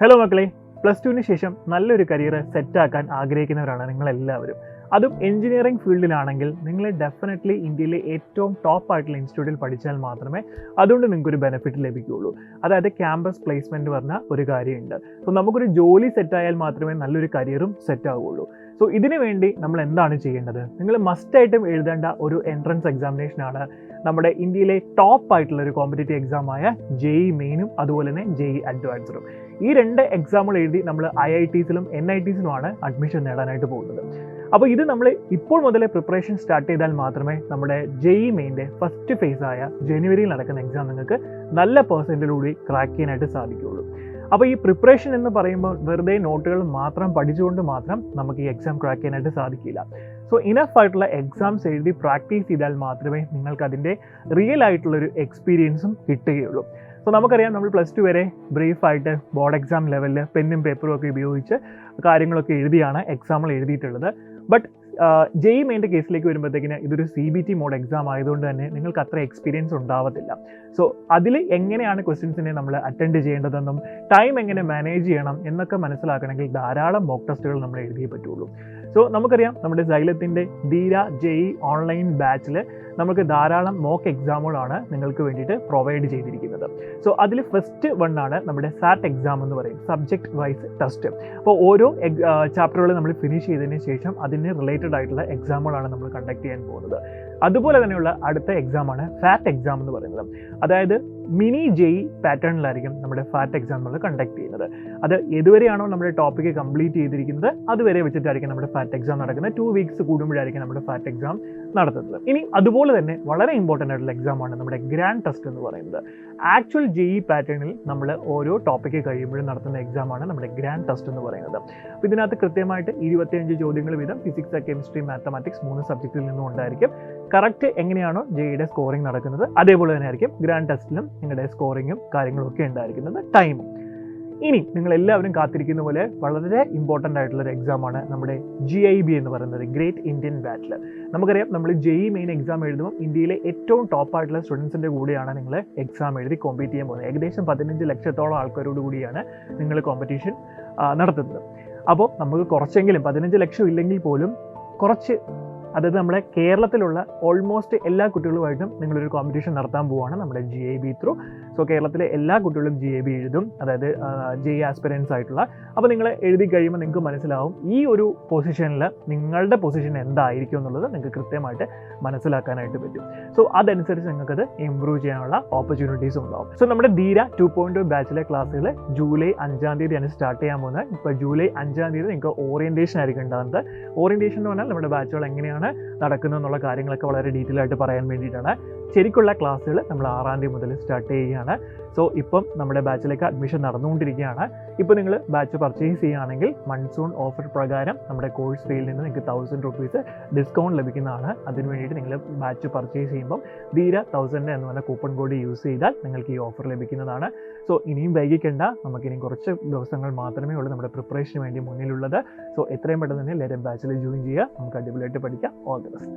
Hello മക്കളെ, plus ടുവിന് ശേഷം നല്ലൊരു കരിയർ സെറ്റാക്കാൻ ആഗ്രഹിക്കുന്നവരാണ് നിങ്ങളെല്ലാവരും. അതും എഞ്ചിനീയറിംഗ് ഫീൽഡിലാണെങ്കിൽ നിങ്ങൾ ഡെഫിനറ്റ്ലി ഇന്ത്യയിലെ ഏറ്റവും ടോപ്പ് ആയിട്ടുള്ള ഇൻസ്റ്റിറ്റ്യൂട്ടിൽ പഠിച്ചാൽ മാത്രമേ അതുകൊണ്ട് നിങ്ങൾക്കൊരു ബെനിഫിറ്റ് ലഭിക്കുകയുള്ളൂ. അതായത് ക്യാമ്പസ് പ്ലേസ്മെൻറ്റ് പറഞ്ഞ ഒരു കാര്യമുണ്ട്. സോ നമുക്കൊരു ജോലി സെറ്റായാൽ മാത്രമേ നല്ലൊരു കരിയറും സെറ്റ് ആവുകയുള്ളൂ. സോ ഇതിനു വേണ്ടി നമ്മൾ എന്താണ് ചെയ്യേണ്ടത്? നിങ്ങൾ മസ്റ്റായിട്ടും എഴുതേണ്ട ഒരു എൻട്രൻസ് എക്സാമിനേഷനാണ് നമ്മുടെ ഇന്ത്യയിലെ ടോപ്പ് ആയിട്ടുള്ള ഒരു കോമ്പറ്റേറ്റീവ് എക്സാമായ JEE മെയിനും അതുപോലെ തന്നെ JEE അഡ്വാൻസ്ഡും. ഈ രണ്ട് എക്സാമുകൾ എഴുതി നമ്മൾ IITസിലും NITസിലുമാണ് അഡ്മിഷൻ നേടാനായിട്ട് പോകുന്നത്. അപ്പോൾ ഇത് നമ്മൾ ഇപ്പോൾ മുതലേ പ്രിപ്പറേഷൻ സ്റ്റാർട്ട് ചെയ്താൽ മാത്രമേ നമ്മുടെ JEE മെയിൻ്റെ ഫസ്റ്റ് ഫേസായ ജനുവരിയിൽ നടക്കുന്ന എക്സാം നിങ്ങൾക്ക് നല്ല പെർസെൻറ്റിലൂടെ ക്രാക്ക് ചെയ്യാനായിട്ട് സാധിക്കുകയുള്ളൂ. അപ്പോൾ ഈ പ്രിപ്പറേഷൻ എന്ന് പറയുമ്പോൾ വെറുതെ നോട്ടുകൾ മാത്രം പഠിച്ചുകൊണ്ട് മാത്രം നമുക്ക് ഈ എക്സാം ക്രാക്ക് ചെയ്യാനായിട്ട് സാധിക്കില്ല. സോ ഇനഫ് ആയിട്ടുള്ള എക്സാംസ് എഴുതി പ്രാക്ടീസ് ചെയ്താൽ മാത്രമേ നിങ്ങൾക്ക് അതിൻ്റെ റിയൽ ആയിട്ടുള്ളൊരു എക്സ്പീരിയൻസും കിട്ടുകയുള്ളൂ. സോ നമുക്കറിയാം, നമ്മൾ പ്ലസ് ടു വരെ ബ്രീഫായിട്ട് ബോർഡ് എക്സാം ലെവലിൽ പെന്നും പേപ്പറും ഒക്കെ ഉപയോഗിച്ച് കാര്യങ്ങളൊക്കെ എഴുതിയാണ് എക്സാമുകൾ എഴുതിയിട്ടുള്ളത്. ബട്ട് JEE മെയിൻ്റെ കേസിലേക്ക് വരുമ്പോഴത്തേക്കിന് ഇതൊരു CBT മോഡ് എക്സാം ആയതുകൊണ്ട് തന്നെ നിങ്ങൾക്ക് അത്ര എക്സ്പീരിയൻസ് ഉണ്ടാവത്തില്ല. സോ അതിൽ എങ്ങനെയാണ് ക്വസ്റ്റ്യൻസിനെ നമ്മൾ അറ്റൻഡ് ചെയ്യേണ്ടതെന്നും ടൈം എങ്ങനെ മാനേജ് ചെയ്യണം എന്നൊക്കെ മനസ്സിലാക്കണമെങ്കിൽ ധാരാളം മോക്ക് ടെസ്റ്റുകൾ നമ്മൾ എഴുതിയേ പറ്റുള്ളൂ. സോ നമുക്കറിയാം, നമ്മുടെ സൈലത്തിൻ്റെ ധീര JEE ഓൺലൈൻ ബാച്ചിൽ നമുക്ക് ധാരാളം മോക്ക് എക്സാമുകളാണ് നിങ്ങൾക്ക് വേണ്ടിയിട്ട് പ്രൊവൈഡ് ചെയ്തിരിക്കുന്നത്. സോ അതിൽ ഫസ്റ്റ് വണ്ണാണ് നമ്മുടെ SAT എക്സാം എന്ന് പറയും, സബ്ജക്റ്റ് വൈസ് ടെസ്റ്റ്. അപ്പോൾ ഓരോ ചാപ്റ്ററുകൾ നമ്മൾ ഫിനിഷ് ചെയ്തതിന് ശേഷം അതിന് റിലേറ്റഡ് ആയിട്ടുള്ള എക്സാമുകളാണ് നമ്മൾ കണ്ടക്ട് ചെയ്യാൻ പോകുന്നത്. അതുപോലെ തന്നെയുള്ള അടുത്ത എക്സാമാണ് FAT എക്സാം എന്ന് പറയുന്നത്. അതായത് മിനി JEE പാറ്റേണിലായിരിക്കും നമ്മുടെ FAT എക്സാം നമ്മൾ കണ്ടക്ട് ചെയ്യുന്നത്. അത് ഏതുവരെയാണോ നമ്മുടെ ടോപ്പിക്ക് കംപ്ലീറ്റ് ചെയ്തിരിക്കുന്നത് അതുവരെ വെച്ചിട്ടായിരിക്കും നമ്മുടെ FAT എക്സാം നടക്കുന്നത്. 2 വീക്സ് കൂടുമ്പോഴായിരിക്കും നമ്മുടെ FAT എക്സാം നടത്തുന്നത്. ഇനി അതുപോലെ തന്നെ വളരെ ഇമ്പോർട്ടൻ്റ് ആയിട്ടുള്ള എക്സാമാണ് നമ്മുടെ ഗ്രാൻഡ് ടെസ്റ്റ് എന്ന് പറയുന്നത്. ആക്ച്വൽ JEE പാറ്റേണിൽ നമ്മൾ ഓരോ ടോപ്പിക്ക് കഴിയുമ്പോഴും നടത്തുന്ന എക്സാമാണ് നമ്മുടെ ഗ്രാൻഡ് ടെസ്റ്റ് എന്ന് പറയുന്നത്. അപ്പോൾ ഇതിനകത്ത് കൃത്യമായിട്ട് 25 ചോദ്യങ്ങൾ വീതം ഫിസിക്സ്, കെമിസ്ട്രി, മാത്തമാറ്റിക്സ് 3 സബ്ജക്റ്റിൽ നിന്നും ഉണ്ടായിരിക്കും. കറക്റ്റ് എങ്ങനെയാണോ JEEയുടെ സ്കോറിംഗ് നടക്കുന്നത് അതേപോലെ തന്നെ ആയിരിക്കും ഗ്രാൻഡ് ടെസ്റ്റിലും നിങ്ങളുടെ സ്കോറിങ്ങും കാര്യങ്ങളും ഒക്കെ ഉണ്ടായിരിക്കുന്നത്, ടൈമും. ഇനി നിങ്ങൾ എല്ലാവരും കാത്തിരിക്കുന്ന പോലെ വളരെ ഇമ്പോർട്ടൻ്റ് ആയിട്ടുള്ള ഒരു എക്സാമാണ് നമ്മുടെ GIB എന്ന് പറയുന്നത്, ഗ്രേറ്റ് ഇന്ത്യൻ ബാറ്റിൽ. നമുക്കറിയാം, നമ്മൾ JEE മെയിൻ എക്സാം എഴുതുമ്പോൾ ഇന്ത്യയിലെ ഏറ്റവും ടോപ്പ് ആയിട്ടുള്ള സ്റ്റുഡൻസിൻ്റെ കൂടെയാണ് നിങ്ങൾ എക്സാം എഴുതി കോമ്പീറ്റ് ചെയ്യാൻ പോകുന്നത്. ഏകദേശം 15 ലക്ഷത്തോളം ആൾക്കാരോട് കൂടിയാണ് നിങ്ങൾ കോമ്പറ്റീഷൻ നടത്തുന്നത്. അപ്പോൾ നമുക്ക് കുറച്ചെങ്കിലും 15 ലക്ഷം ഇല്ലെങ്കിൽ പോലും കുറച്ച്, അതായത് നമ്മുടെ കേരളത്തിലുള്ള ഓൾമോസ്റ്റ് എല്ലാ കുട്ടികളുമായിട്ടും നിങ്ങളൊരു കോമ്പറ്റീഷൻ നടത്താൻ പോവുകയാണ് നമ്മുടെ GIB ത്രൂ. സോ കേരളത്തിലെ എല്ലാ കുട്ടികളും GIB എഴുതും, അതായത് JEE ആസ്പിറൻസ് ആയിട്ടുള്ള. അപ്പോൾ നിങ്ങൾ എഴുതി കഴിയുമ്പോൾ നിങ്ങൾക്ക് മനസ്സിലാവും ഈ ഒരു പൊസിഷനിൽ നിങ്ങളുടെ പൊസിഷൻ എന്തായിരിക്കും എന്നുള്ളത് നിങ്ങൾക്ക് കൃത്യമായിട്ട് മനസ്സിലാക്കാനായിട്ട് പറ്റും. സോ അതനുസരിച്ച് നിങ്ങൾക്കത് ഇമ്പ്രൂവ് ചെയ്യാനുള്ള ഓപ്പർച്യൂണിറ്റീസും ഉണ്ടാവും. സോ നമ്മുടെ ധീര 2.0 ബാച്ചിലെ ക്ലാസ്സുകൾ ജൂലൈ 5-ാം തീയതിയാണ് സ്റ്റാർട്ട് ചെയ്യാൻ പോകുന്നത്. ഇപ്പോൾ ജൂലൈ 5-ാം തീയതി നിങ്ങൾക്ക് ഓറിയൻറ്റേഷൻ ആയിരിക്കും ഉണ്ടാകുന്നത്. ഓറിയൻറ്റേഷൻ എന്ന് പറഞ്ഞാൽ നമ്മുടെ ബാച്ചുകൾ എങ്ങനെയാണ് നടക്കുന്നത് എന്നുള്ള കാര്യങ്ങളൊക്കെ വളരെ ഡീറ്റെയിൽ ആയിട്ട് പറയാൻ വേണ്ടിയിട്ടാണ്. ശരിക്കുള്ള ക്ലാസ്സുകൾ നമ്മൾ 6-ാം തീയതി മുതൽ സ്റ്റാർട്ട് ചെയ്യുകയാണ്. സോ ഇപ്പം നമ്മുടെ ബാച്ചിലേക്ക് അഡ്മിഷൻ നടന്നുകൊണ്ടിരിക്കുകയാണ്. ഇപ്പോൾ നിങ്ങൾ ബാച്ച് പർച്ചേസ് ചെയ്യുകയാണെങ്കിൽ മൺസൂൺ ഓഫർ പ്രകാരം നമ്മുടെ കോഴ്സ് ഫീയിൽ നിന്ന് നിങ്ങൾക്ക് 1000 രൂപീസ് ഡിസ്കൗണ്ട് ലഭിക്കുന്നതാണ്. അതിന് വേണ്ടിയിട്ട് നിങ്ങൾ ബാച്ച് പർച്ചേസ് ചെയ്യുമ്പം ധീര 1000 എന്ന് പറഞ്ഞ കൂപ്പൺ കോഡ് യൂസ് ചെയ്താൽ നിങ്ങൾക്ക് ഈ ഓഫർ ലഭിക്കുന്നതാണ്. സോ ഇനിയും വൈകിക്കേണ്ട, നമുക്കിനി കുറച്ച് ദിവസങ്ങൾ മാത്രമേ ഉള്ളൂ നമ്മുടെ പ്രിപ്പറേഷന് വേണ്ടി മുന്നിലുള്ളത്. സോ എത്രയും പെട്ടെന്ന് തന്നെ എല്ലാവരും ബാച്ചിൽ ജോയിൻ ചെയ്യുക. നമുക്ക് അടിപൊളിയായിട്ട് പഠിക്കാം. All the best.